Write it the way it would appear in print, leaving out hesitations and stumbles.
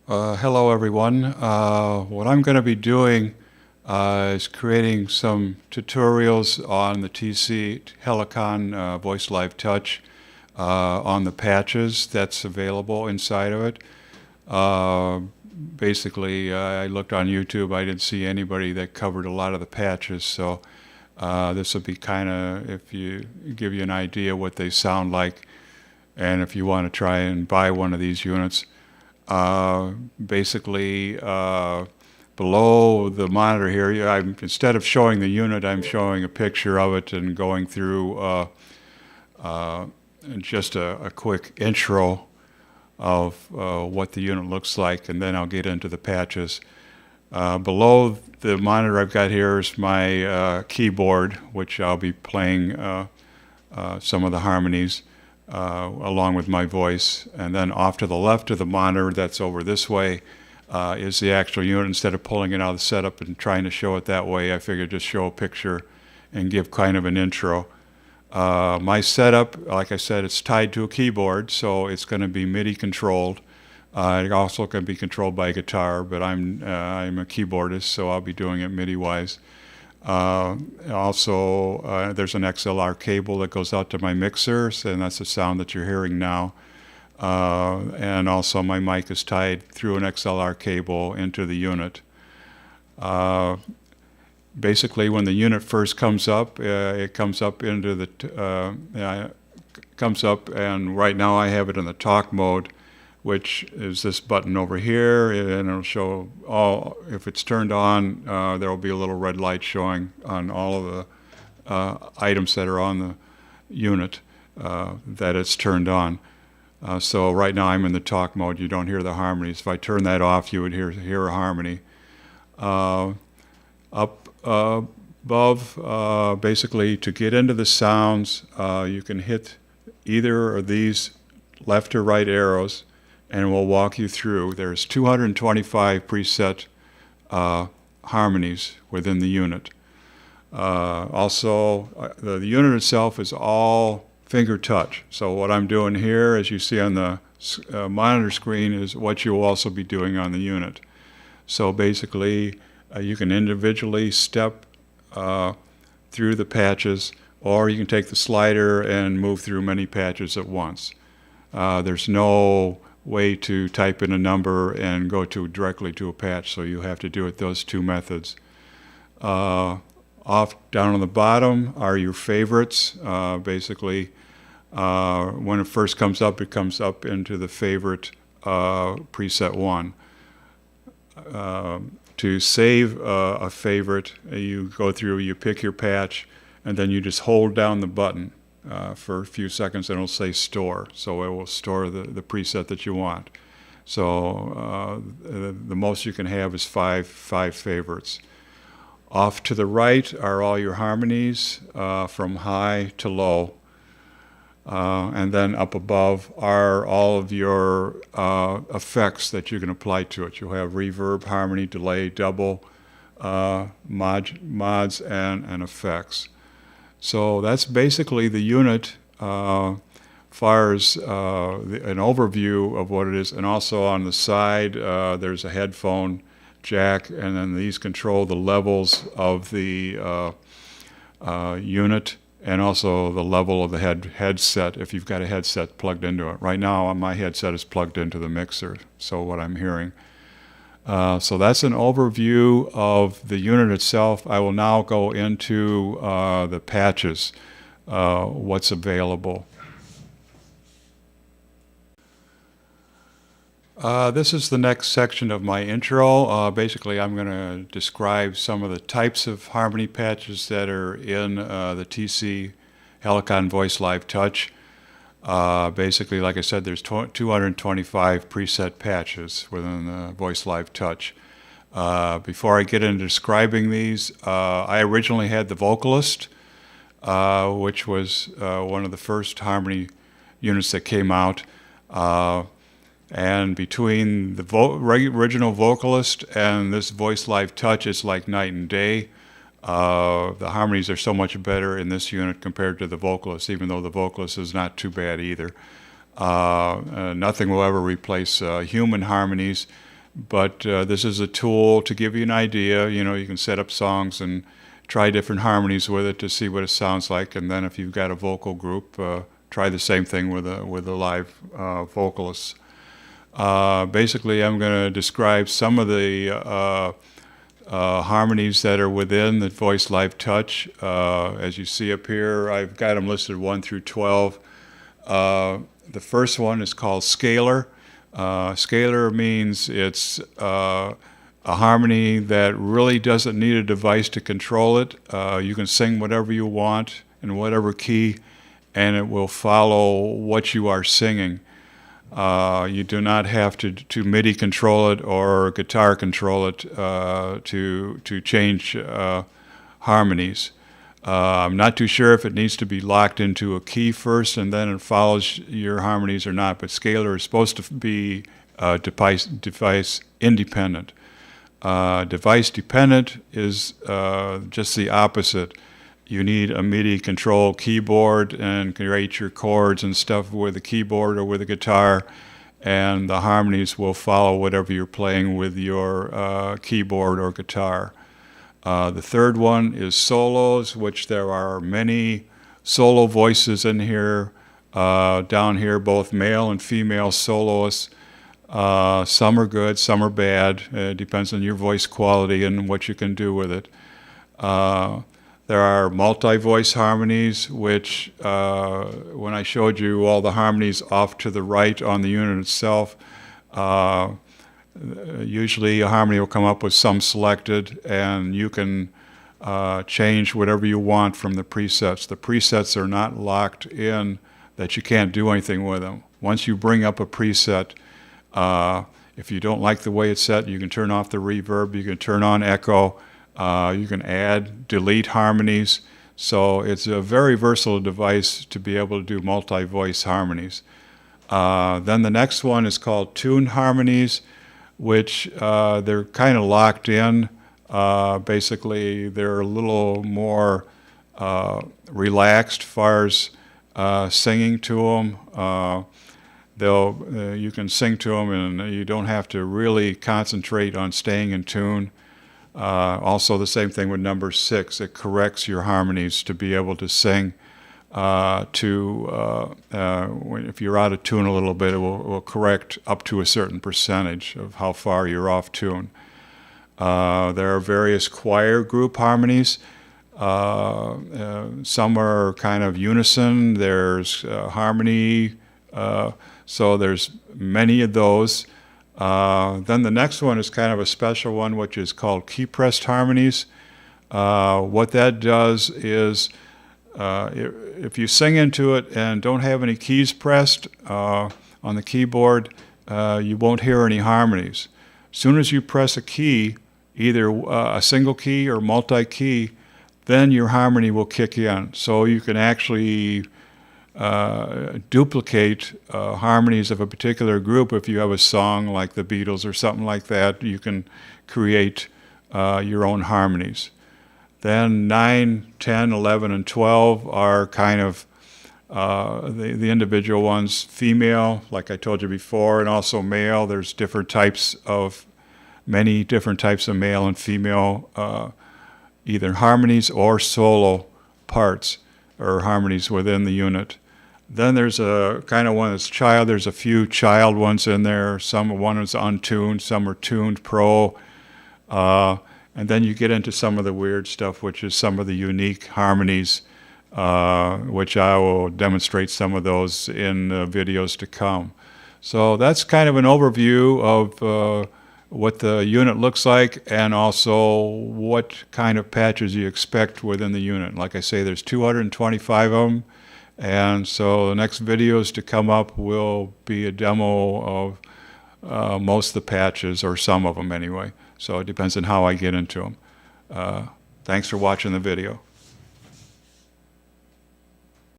Hello everyone. What I'm going to be doing is creating some tutorials on the TC Helicon Voice Live Touch on the patches that's available inside of it. Basically, I looked on YouTube. I didn't see anybody that covered a lot of the patches, so this will be kind of give you an idea what they sound like, and if you want to try and buy one of these units. Basically, below the monitor here, instead of showing the unit, I'm showing a picture of it and going through just a quick intro of what the unit looks like, and then I'll get into the patches. Below the monitor I've got here is my keyboard, which I'll be playing some of the harmonies along with my voice. And then off to the left of the monitor, that's over this way, is the actual unit. Instead of pulling it out of the setup and trying to show it that way, I figured just show a picture and give kind of an intro. My setup, like I said, it's tied to a keyboard, so it's going to be MIDI controlled. It also can be controlled by a guitar, but I'm a keyboardist, so I'll be doing it MIDI-wise. Also, there's an XLR cable that goes out to my mixers, and that's the sound that you're hearing now. And also my mic is tied through an XLR cable into the unit. Basically, when the unit first comes up, it comes up into the comes up, and right now I have it in the talk mode, which is this button over here, and it'll show all. If it's turned on, there will be a little red light showing on all of the items that are on the unit that it's turned on. So right now I'm in the talk mode. You don't hear the harmonies. If I turn that off, you would hear a harmony. Up above, basically, to get into the sounds, you can hit either of these left or right arrows, and we'll walk you through. There's 225 preset harmonies within the unit. Also, the unit itself is all finger touch. So what I'm doing here, as you see on the monitor screen, is what you'll also be doing on the unit. So basically, you can individually step through the patches, or you can take the slider and move through many patches at once. There's no way to type in a number and go directly to a patch, so you have to do it those two methods. Down on the bottom are your favorites. Basically, when it first comes up, it comes up into the favorite preset 1. To save a favorite, you go through, you pick your patch, and then you just hold down the button for a few seconds, and it'll say store. So it will store the preset that you want. So the most you can have is five favorites. Off to the right are all your harmonies from high to low. And then up above are all of your effects that you can apply to it. You'll have reverb, harmony, delay, double, mods, and effects. So that's basically the unit far as an overview of what it is. And also on the side, there's a headphone jack, and then these control the levels of the unit, and also the level of the headset if you've got a headset plugged into it. Right now, my headset is plugged into the mixer, so what I'm hearing. So that's an overview of the unit itself. I will now go into the patches, what's available. This is the next section of my intro. Basically, I'm going to describe some of the types of harmony patches that are in the TC Helicon Voice Live Touch. Basically, like I said, there's 225 preset patches within the Voice Live Touch. Before I get into describing these, I originally had the Vocalist, which was one of the first harmony units that came out. And between the original Vocalist and this Voice Live Touch, it's like night and day. The harmonies are so much better in this unit compared to the Vocalist, even though the Vocalist is not too bad either. Nothing will ever replace human harmonies. but this is a tool to give you an idea. You know, you can set up songs and try different harmonies with it to see what it sounds like, and then if you've got a vocal group, try the same thing with a live vocalist. Basically, I'm going to describe some of the harmonies that are within the Voice Live Touch. As you see up here, I've got them listed 1 through 12. The first one is called scalar. Scalar means it's a harmony that really doesn't need a device to control it. You can sing whatever you want in whatever key, and it will follow what you are singing. You do not have to MIDI control it or guitar control it to change harmonies. I'm not too sure if it needs to be locked into a key first and then it follows your harmonies or not, but scalar is supposed to be device independent. Device dependent is just the opposite. You need a MIDI control keyboard and create your chords and stuff with a keyboard or with a guitar, and the harmonies will follow whatever you're playing with your keyboard or guitar. The third one is solos, which there are many solo voices in here. Down here, both male and female soloists. Some are good, some are bad. It depends on your voice quality and what you can do with it. There are multi-voice harmonies, which when I showed you all the harmonies off to the right on the unit itself, usually a harmony will come up with some selected, and you can change whatever you want from the presets. The presets are not locked in that you can't do anything with them. Once you bring up a preset, if you don't like the way it's set, you can turn off the reverb, you can turn on echo, you can add, delete harmonies. So it's a very versatile device to be able to do multi-voice harmonies. Then the next one is called tuned harmonies, which they're kind of locked in. Basically, they're a little more relaxed as far as singing to them. You can sing to them and you don't have to really concentrate on staying in tune. Also the same thing with number 6. It corrects your harmonies to be able to sing if you're out of tune a little bit, it will correct up to a certain percentage of how far you're off tune. There are various choir group harmonies. Some are kind of unison. There's harmony. So there's many of those. Then the next one is kind of a special one, which is called key-pressed harmonies. What that does is if you sing into it and don't have any keys pressed on the keyboard, you won't hear any harmonies. As soon as you press a key, either a single key or multi-key, then your harmony will kick in. So you can actually duplicate harmonies of a particular group. If you have a song like the Beatles or something like that, you can create your own harmonies. Then 9, 10, 11, and 12 are kind of the individual ones. Female, like I told you before, and also male. There's many different types of male and female, either harmonies or solo parts or harmonies within the unit. Then there's a kind of one that's child. There's a few child ones in there. One is untuned, some are tuned pro. And then you get into some of the weird stuff, which is some of the unique harmonies, which I will demonstrate some of those in videos to come. So that's kind of an overview of what the unit looks like and also what kind of patches you expect within the unit. Like I say, there's 225 of them. And so the next videos to come up will be a demo of most of the patches, or some of them anyway. So it depends on how I get into them. Thanks for watching the video.